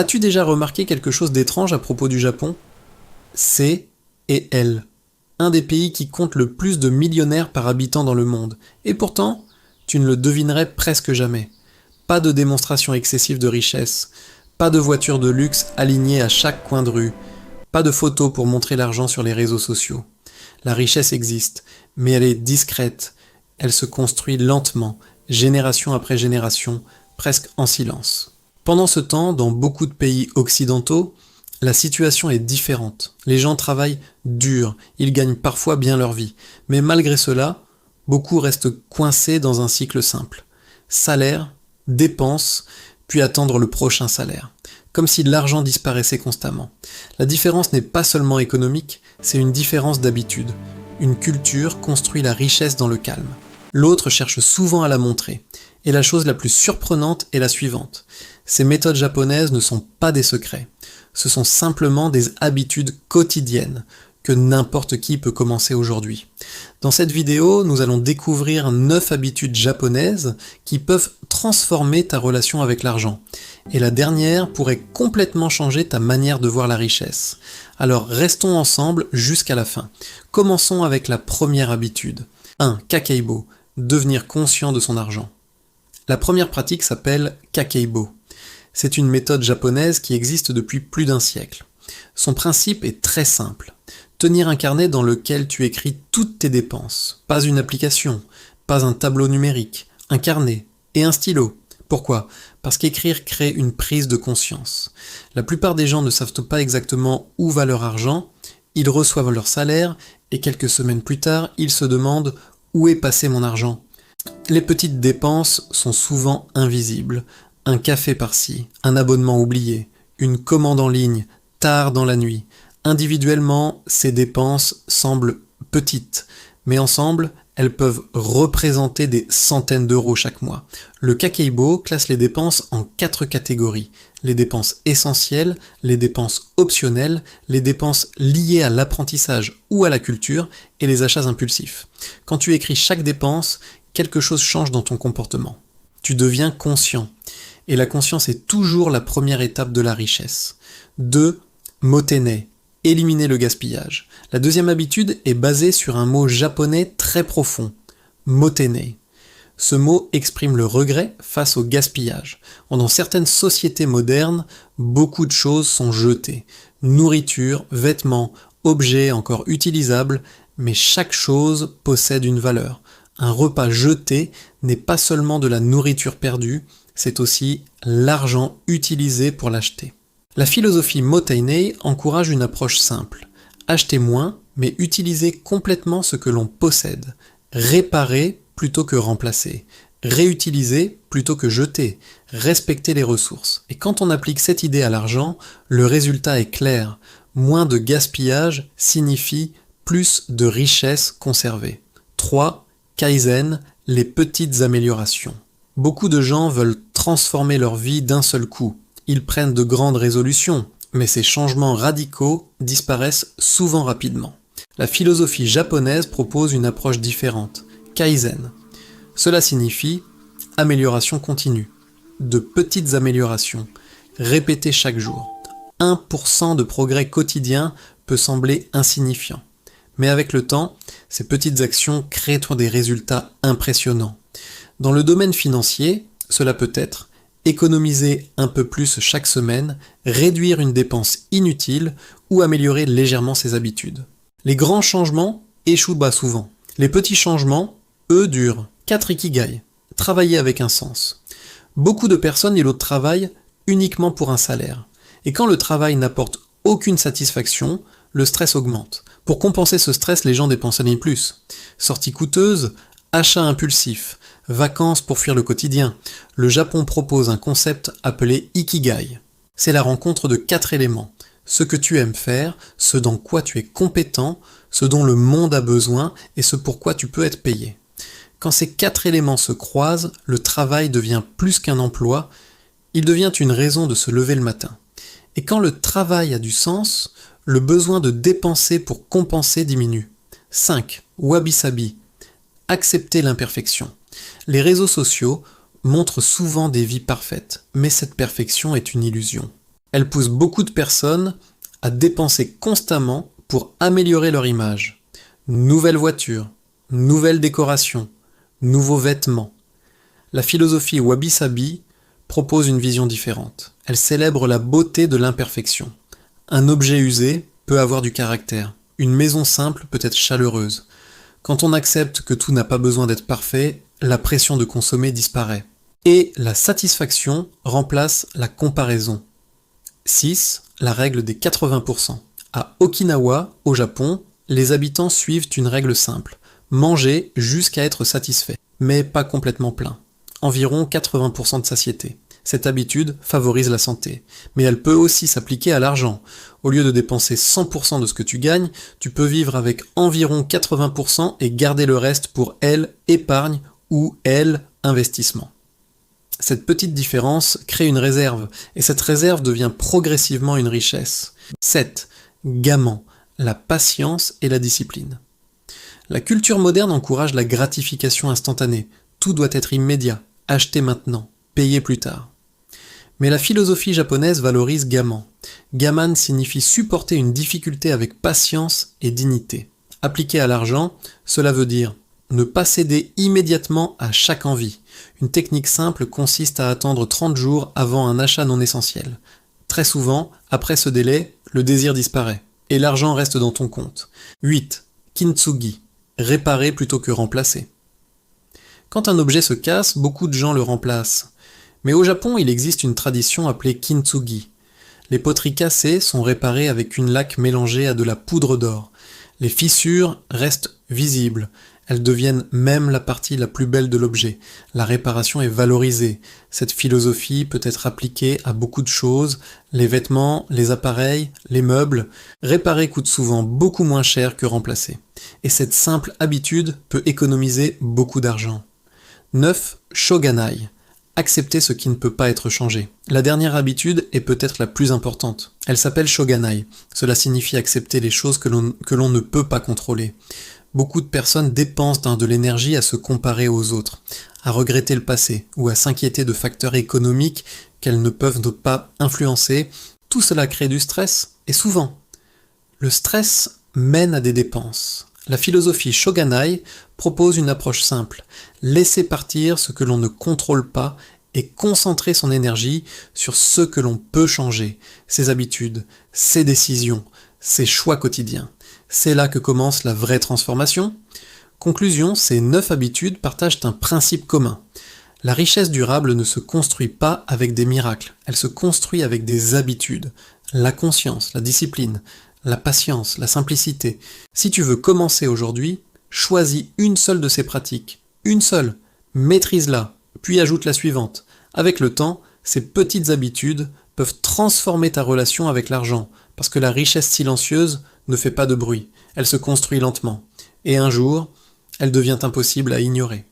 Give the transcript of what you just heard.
As-tu déjà remarqué quelque chose d'étrange à propos du Japon? C'est et elle, un des pays qui compte le plus de millionnaires par habitant dans le monde. Et pourtant, tu ne le devinerais presque jamais. Pas de démonstration excessive de richesse, pas de voitures de luxe alignées à chaque coin de rue, pas de photos pour montrer l'argent sur les réseaux sociaux. La richesse existe, mais elle est discrète, elle se construit lentement, génération après génération, presque en silence. Pendant ce temps, dans beaucoup de pays occidentaux, la situation est différente. Les gens travaillent dur, ils gagnent parfois bien leur vie. Mais malgré cela, beaucoup restent coincés dans un cycle simple. Salaire, dépenses, puis attendre le prochain salaire. Comme si l'argent disparaissait constamment. La différence n'est pas seulement économique, c'est une différence d'habitude. Une culture construit la richesse dans le calme. L'autre cherche souvent à la montrer. Et la chose la plus surprenante est la suivante. Ces méthodes japonaises ne sont pas des secrets. Ce sont simplement des habitudes quotidiennes que n'importe qui peut commencer aujourd'hui. Dans cette vidéo, nous allons découvrir 9 habitudes japonaises qui peuvent transformer ta relation avec l'argent. Et la dernière pourrait complètement changer ta manière de voir la richesse. Alors restons ensemble jusqu'à la fin. Commençons avec la première habitude. 1. Kakeibo. Devenir conscient de son argent. La première pratique s'appelle Kakeibo. C'est une méthode japonaise qui existe depuis plus d'un siècle. Son principe est très simple. Tenir un carnet dans lequel tu écris toutes tes dépenses. Pas une application, pas un tableau numérique, un carnet et un stylo. Pourquoi? Parce qu'écrire crée une prise de conscience. La plupart des gens ne savent pas exactement où va leur argent, ils reçoivent leur salaire et quelques semaines plus tard, ils se demandent où est passé mon argent. Les petites dépenses sont souvent invisibles. Un café par-ci, un abonnement oublié, une commande en ligne, tard dans la nuit. Individuellement, ces dépenses semblent petites, mais ensemble, elles peuvent représenter des centaines d'euros chaque mois. Le Kakeibo classe les dépenses en 4 catégories. Les dépenses essentielles, les dépenses optionnelles, les dépenses liées à l'apprentissage ou à la culture et les achats impulsifs. Quand tu écris chaque dépense, quelque chose change dans ton comportement. Tu deviens conscient. Et la conscience est toujours la première étape de la richesse. 2. Motene. Éliminer le gaspillage. La deuxième habitude est basée sur un mot japonais très profond. Motene. Ce mot exprime le regret face au gaspillage. Dans certaines sociétés modernes, beaucoup de choses sont jetées. Nourriture, vêtements, objets encore utilisables, mais chaque chose possède une valeur. Un repas jeté n'est pas seulement de la nourriture perdue, c'est aussi l'argent utilisé pour l'acheter. La philosophie Motainei encourage une approche simple. Acheter moins, mais utiliser complètement ce que l'on possède. Réparer plutôt que remplacer. Réutiliser plutôt que jeter. Respecter les ressources. Et quand on applique cette idée à l'argent, le résultat est clair. Moins de gaspillage signifie plus de richesse conservée. 3. Kaizen, les petites améliorations. Beaucoup de gens veulent transformer leur vie d'un seul coup. Ils prennent de grandes résolutions, mais ces changements radicaux disparaissent souvent rapidement. La philosophie japonaise propose une approche différente, Kaizen. Cela signifie amélioration continue, de petites améliorations, répétées chaque jour. 1% de progrès quotidien peut sembler insignifiant. Mais avec le temps, ces petites actions créent des résultats impressionnants. Dans le domaine financier, cela peut être économiser un peu plus chaque semaine, réduire une dépense inutile ou améliorer légèrement ses habitudes. Les grands changements échouent souvent. Les petits changements, eux, durent. 4 ikigai. Travailler avec un sens. Beaucoup de personnes y travaillent uniquement pour un salaire. Et quand le travail n'apporte aucune satisfaction, le stress augmente. Pour compenser ce stress, les gens dépensent plus. Sorties coûteuses, achats impulsifs, vacances pour fuir le quotidien. Le Japon propose un concept appelé Ikigai. C'est la rencontre de 4 éléments. Ce que tu aimes faire, ce dans quoi tu es compétent, ce dont le monde a besoin et ce pour quoi tu peux être payé. Quand ces 4 éléments se croisent, le travail devient plus qu'un emploi, il devient une raison de se lever le matin. Et quand le travail a du sens, le besoin de dépenser pour compenser diminue. 5. Wabi-sabi. Accepter l'imperfection. Les réseaux sociaux montrent souvent des vies parfaites, mais cette perfection est une illusion. Elle pousse beaucoup de personnes à dépenser constamment pour améliorer leur image. Nouvelles voitures, nouvelles décorations, nouveaux vêtements. La philosophie Wabi-Sabi propose une vision différente. Elle célèbre la beauté de l'imperfection. Un objet usé peut avoir du caractère. Une maison simple peut être chaleureuse. Quand on accepte que tout n'a pas besoin d'être parfait, la pression de consommer disparaît. Et la satisfaction remplace la comparaison. 6. La règle des 80%. À Okinawa, au Japon, les habitants suivent une règle simple. Manger jusqu'à être satisfait, mais pas complètement plein. Environ 80% de satiété. Cette habitude favorise la santé, mais elle peut aussi s'appliquer à l'argent. Au lieu de dépenser 100% de ce que tu gagnes, tu peux vivre avec environ 80% et garder le reste pour elle, épargne ou elle, investissement. Cette petite différence crée une réserve, et cette réserve devient progressivement une richesse. 7. Gammant, la patience et la discipline. La culture moderne encourage la gratification instantanée. Tout doit être immédiat, acheter maintenant, payer plus tard. Mais la philosophie japonaise valorise gammant. Gamman signifie supporter une difficulté avec patience et dignité. Appliqué à l'argent, cela veut dire ne pas céder immédiatement à chaque envie. Une technique simple consiste à attendre 30 jours avant un achat non essentiel. Très souvent, après ce délai, le désir disparaît et l'argent reste dans ton compte. 8. Kintsugi. Réparer plutôt que remplacer. Quand un objet se casse, beaucoup de gens le remplacent. Mais au Japon, il existe une tradition appelée kintsugi. Les poteries cassées sont réparées avec une laque mélangée à de la poudre d'or. Les fissures restent visibles. Elles deviennent même la partie la plus belle de l'objet. La réparation est valorisée. Cette philosophie peut être appliquée à beaucoup de choses. Les vêtements, les appareils, les meubles. Réparer coûte souvent beaucoup moins cher que remplacer. Et cette simple habitude peut économiser beaucoup d'argent. 9. Shoganai. Accepter ce qui ne peut pas être changé. La dernière habitude est peut-être la plus importante. Elle s'appelle Shoganai. Cela signifie accepter les choses que l'on ne peut pas contrôler. Beaucoup de personnes dépensent de l'énergie à se comparer aux autres, à regretter le passé ou à s'inquiéter de facteurs économiques qu'elles ne peuvent pas influencer. Tout cela crée du stress et souvent, le stress mène à des dépenses. La philosophie Shoganai propose une approche simple, laisser partir ce que l'on ne contrôle pas et concentrer son énergie sur ce que l'on peut changer, ses habitudes, ses décisions, ses choix quotidiens. C'est là que commence la vraie transformation. Conclusion, ces 9 habitudes partagent un principe commun. La richesse durable ne se construit pas avec des miracles, elle se construit avec des habitudes. La conscience, la discipline, la patience, la simplicité. Si tu veux commencer aujourd'hui, choisis une seule de ces pratiques. Une seule. Maîtrise-la, puis ajoute la suivante. Avec le temps, ces petites habitudes peuvent transformer ta relation avec l'argent, parce que la richesse silencieuse ne fait pas de bruit, elle se construit lentement, et un jour, elle devient impossible à ignorer.